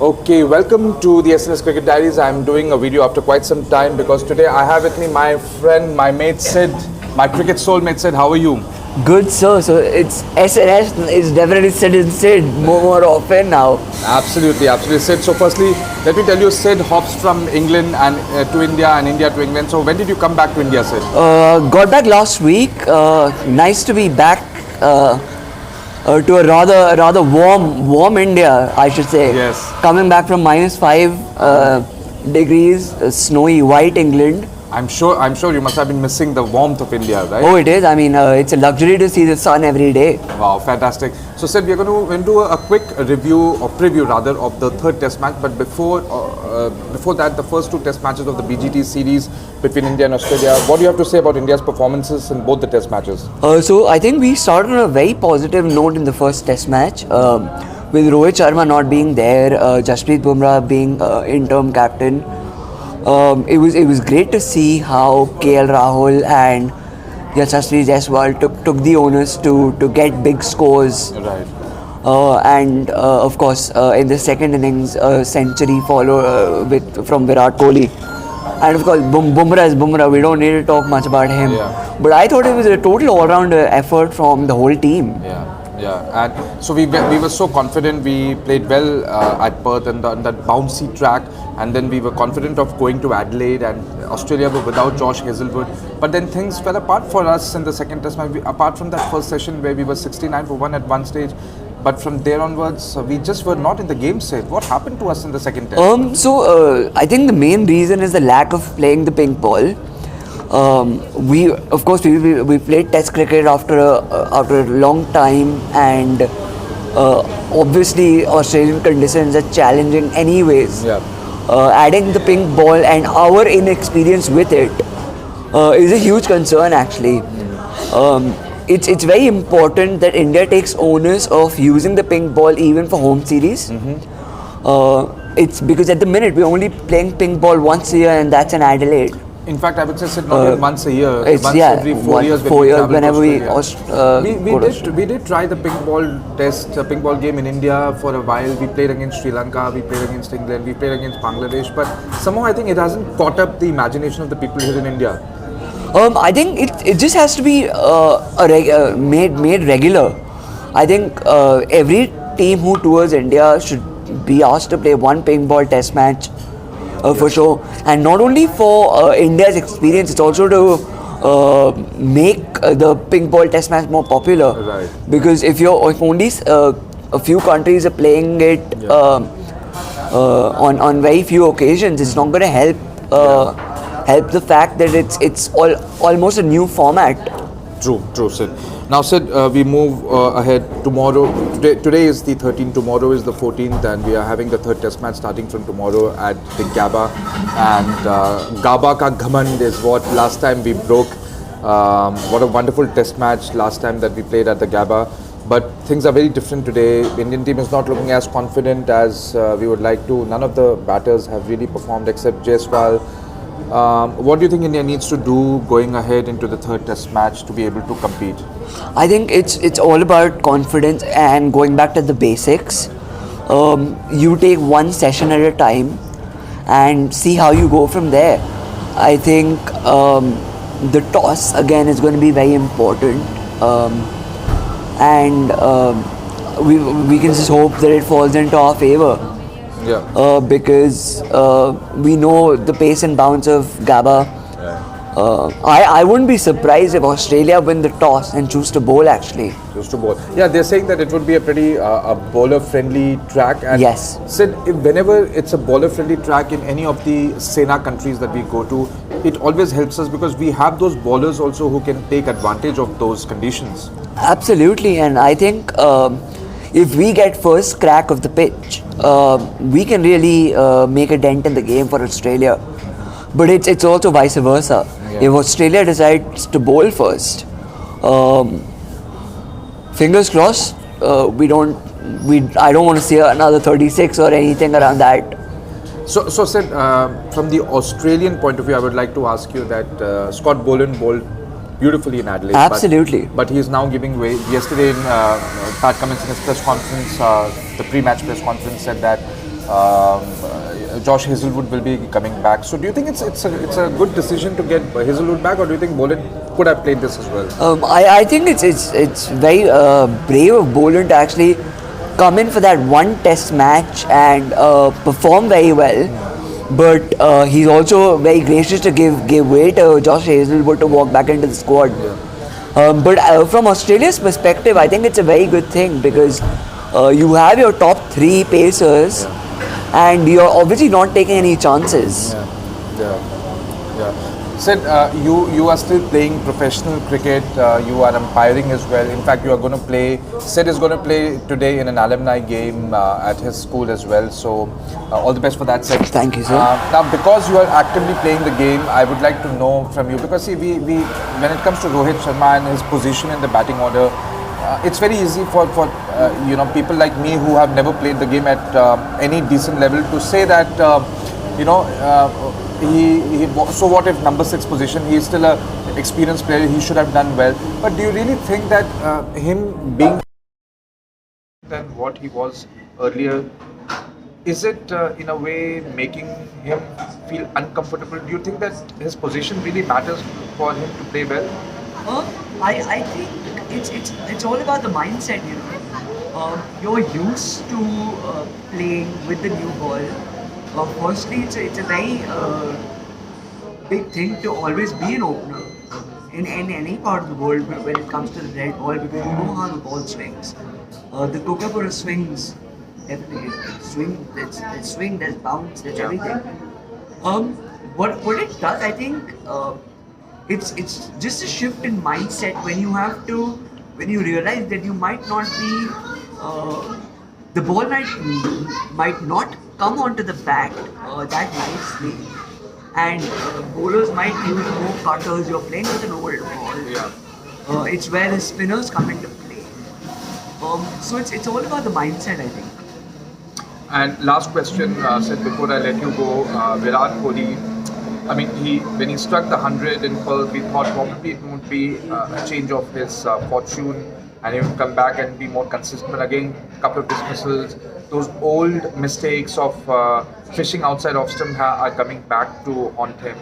Okay, welcome to the SNS Cricket Diaries. I'm doing a video after quite some time because today I have with me my friend, my mate Sid, my cricket soulmate Sid. How are you? Good, sir. So it's SNS is definitely Sid more often now. Absolutely, Sid. So firstly, let me tell you, Sid hops from England and to India and India to England. So when did you come back to India, Sid? Got back last week. Nice to be back to a rather warm India, I should say. Yes. Coming back from -5 degrees, snowy white England. I'm sure you must have been missing the warmth of India, right? Oh, it is. I mean, it's a luxury to see the sun every day. Wow, fantastic. So, Sid, we're going to do a quick review or preview rather of the third Test match. But before that, the first two Test matches of the BGT series between India and Australia. What do you have to say about India's performances in both the Test matches? So I think we started on a very positive note in the first Test match. With Rohit Sharma not being there, Jasprit Bumrah being interim captain. It was great to see how KL Rahul and Yashasvi Jaiswal took the onus to get big scores. Right. And of course, in the second innings, century from Virat Kohli. And of course, Bumrah is Bumrah. We don't need to talk much about him. Yeah. But I thought it was a total all-round effort from the whole team. Yeah, and so we were so confident. We played well at Perth and on that bouncy track, and then we were confident of going to Adelaide, and Australia were without Josh Hazelwood. But then things fell apart for us in the second Test match. Apart from that first session where we were 69 for 1 at one stage, but from there onwards we just were not in the game set. What happened to us in the second Test? So I think the main reason is the lack of playing the pink ball. We played Test cricket after a long time, and obviously Australian conditions are challenging anyways. Yeah. Adding the pink ball and our inexperience with it is a huge concern actually. It's very important that India takes onus of using the pink ball even for home series. It's because at the minute we're only playing pink ball once a year, and that's in Adelaide. In fact, I would say not even once a year. It's once every 4 years. Whenever we did try the pink ball test, pink ball game in India for a while. We played against Sri Lanka, we played against England, we played against Bangladesh. But somehow I think it hasn't caught up the imagination of the people here in India. I think it just has to be made regular. I think every team who tours India should be asked to play one pink ball test match. For sure, and not only for India's experience, it's also to make the pink ball test match more popular. Right. Because if only a few countries are playing it on very few occasions, it's not going to help the fact that it's almost a new format. True, Sid. Now, Sid, we move ahead tomorrow. Today is the 13th, tomorrow is the 14th, and we are having the third Test match starting from tomorrow at the Gabba. And Gabba ka Ghamand is what last time we broke. What a wonderful Test match last time that we played at the Gabba. But things are very different today. The Indian team is not looking as confident as we would like to. None of the batters have really performed except Jaiswal. What do you think India needs to do going ahead into the third Test match to be able to compete? I think it's all about confidence and going back to the basics. You take one session at a time and see how you go from there. I think the toss again is going to be very important, and we can just hope that it falls into our favor. Yeah. Because we know the pace and bounce of Gabba. I wouldn't be surprised if Australia win the toss and choose to bowl actually. Choose to bowl. Yeah, they're saying that it would be a pretty bowler-friendly track. And yes. Sid, whenever it's a bowler-friendly track in any of the Sena countries that we go to, it always helps us because we have those bowlers also who can take advantage of those conditions. Absolutely, and I think if we get first crack of the pitch, we can really make a dent in the game for Australia. But it's also vice versa. Yeah. If Australia decides to bowl first, fingers crossed, I don't want to see another 36 or anything around that. So Sid, from the Australian point of view, I would like to ask you that Scott Boland bowled beautifully in Adelaide. Absolutely. But he is now giving way. Yesterday in Pat Cummins in his press conference, the pre-match press conference said that Josh Hazelwood will be coming back. So do you think it's a good decision to get Hazelwood back, or do you think Boland could have played this as well? I think it's very brave of Boland to actually come in for that one test match and perform very well. But he's also very gracious to give way to Josh Hazelwood to walk back into the squad. But from Australia's perspective, I think it's a very good thing because you have your top three pacers and you're obviously not taking any chances. Yeah. Sid, you are still playing professional cricket. You are umpiring as well. In fact, you are going to play. Sid is going to play today in an alumni game at his school as well. So, all the best for that, Sid. Thank you, sir. Now, because you are actively playing the game, I would like to know from you, because see, we when it comes to Rohit Sharma and his position in the batting order, it's very easy for people like me who have never played the game at any decent level to say that so what if number 6 position, he is still a experienced player, he should have done well. But do you really think that him being than what he was earlier, is it in a way making him feel uncomfortable? Do you think that his position really matters for him to play well? I think it's all about the mindset, you know. You're used to playing with the new ball. Firstly, it's a very big thing to always be an opener in any part of the world when it comes to the red ball, because you know how the ball swings. The Kookaburra swings, definitely. There's swing, there's bounce, there's everything. What it does, I think, it's just a shift in mindset when you realize that you might not be, the ball might not come onto the bat that nicely, and bowlers might use more cutters. You're playing with an old ball. It's where the spinners come into play. So it's all about the mindset, I think. And last question, Sid, before I let you go, Virat Kohli. I mean, when he struck the 100 in Perth, we thought probably it would be a change of his fortune, and he would come back and be more consistent. But again, a couple of dismissals. Those old mistakes of fishing outside off stump are coming back to haunt him.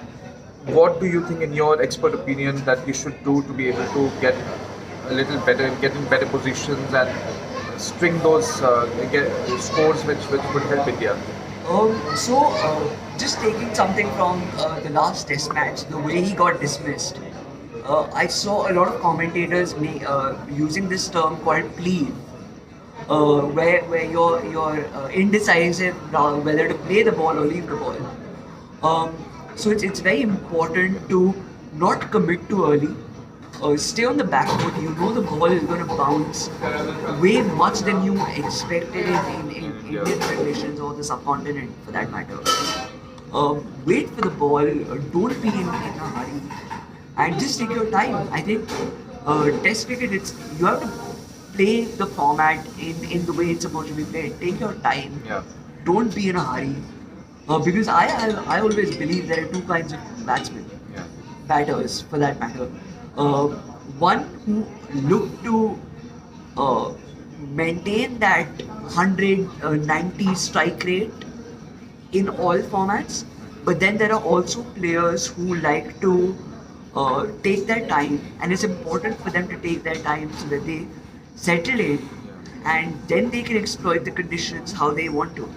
What do you think, in your expert opinion, that he should do to be able to get a little better, get in better positions and string those scores which would help India? Just taking something from the last test match, the way he got dismissed, I saw a lot of commentators using this term called plead, where you're indecisive whether to play the ball or leave the ball. So it's very important to not commit too early. Stay on the back foot. You know the ball is going to bounce way much than you expected in Indian conditions or the subcontinent for that matter. Wait for the ball. Don't be in a hurry, and just take your time. I think Test cricket, you have to play the format in the way it's supposed to be played. Take your time. Yeah. Don't be in a hurry. Because I always believe there are two kinds of batsmen, batters for that matter. One who look to maintain that 190 strike rate in all formats, but then there are also players who like to take their time, and it's important for them to take their time so that they settle in and then they can exploit the conditions how they want to.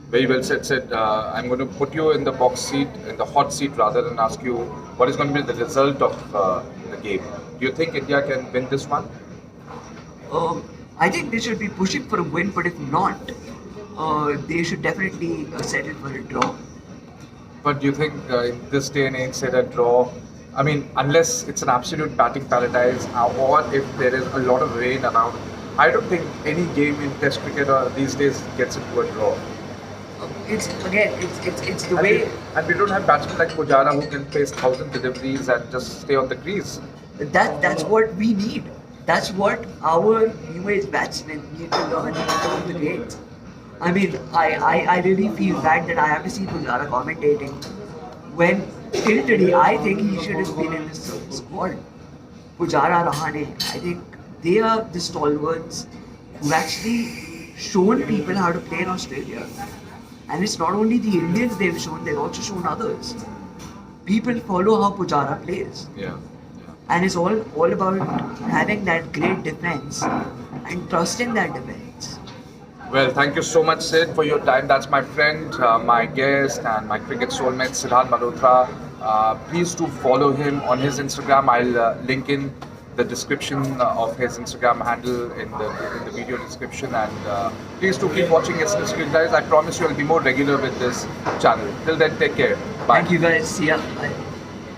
Very well said, Sid. I'm going to put you in the box seat, in the hot seat rather, than ask you what is going to be the result of the game. Do you think India can win this one? I think they should be pushing for a win, but if not, they should definitely settle for a draw. But do you think in this day and age, say a draw, I mean, unless it's an absolute batting paradise, or if there is a lot of rain around, I don't think any game in Test cricket these days gets into a draw. It's the And way. and we don't have batsmen like Pujara who can place 1,000 deliveries and just stay on the crease. That's what we need. That's what our new age batsmen need to learn from the greats. I mean, I really feel bad that I have to see Pujara commentating when till today I think he should have been in this squad. Pujara, Rahane, I think they are the stalwarts who actually shown people how to play in Australia. And it's not only the Indians they've shown, they've also shown others. People follow how Pujara plays. Yeah. And it's all about having that great defense and trusting that defense. Well, thank you so much, Sid, for your time. That's my friend, my guest, and my cricket soulmate, Sidhant Malhotra. Please do follow him on his Instagram. I'll link in the description of his Instagram handle in the video description. And please do keep watching his Instagram, guys. I promise you I'll be more regular with this channel. Till then, take care. Bye. Thank you guys. See ya. Bye.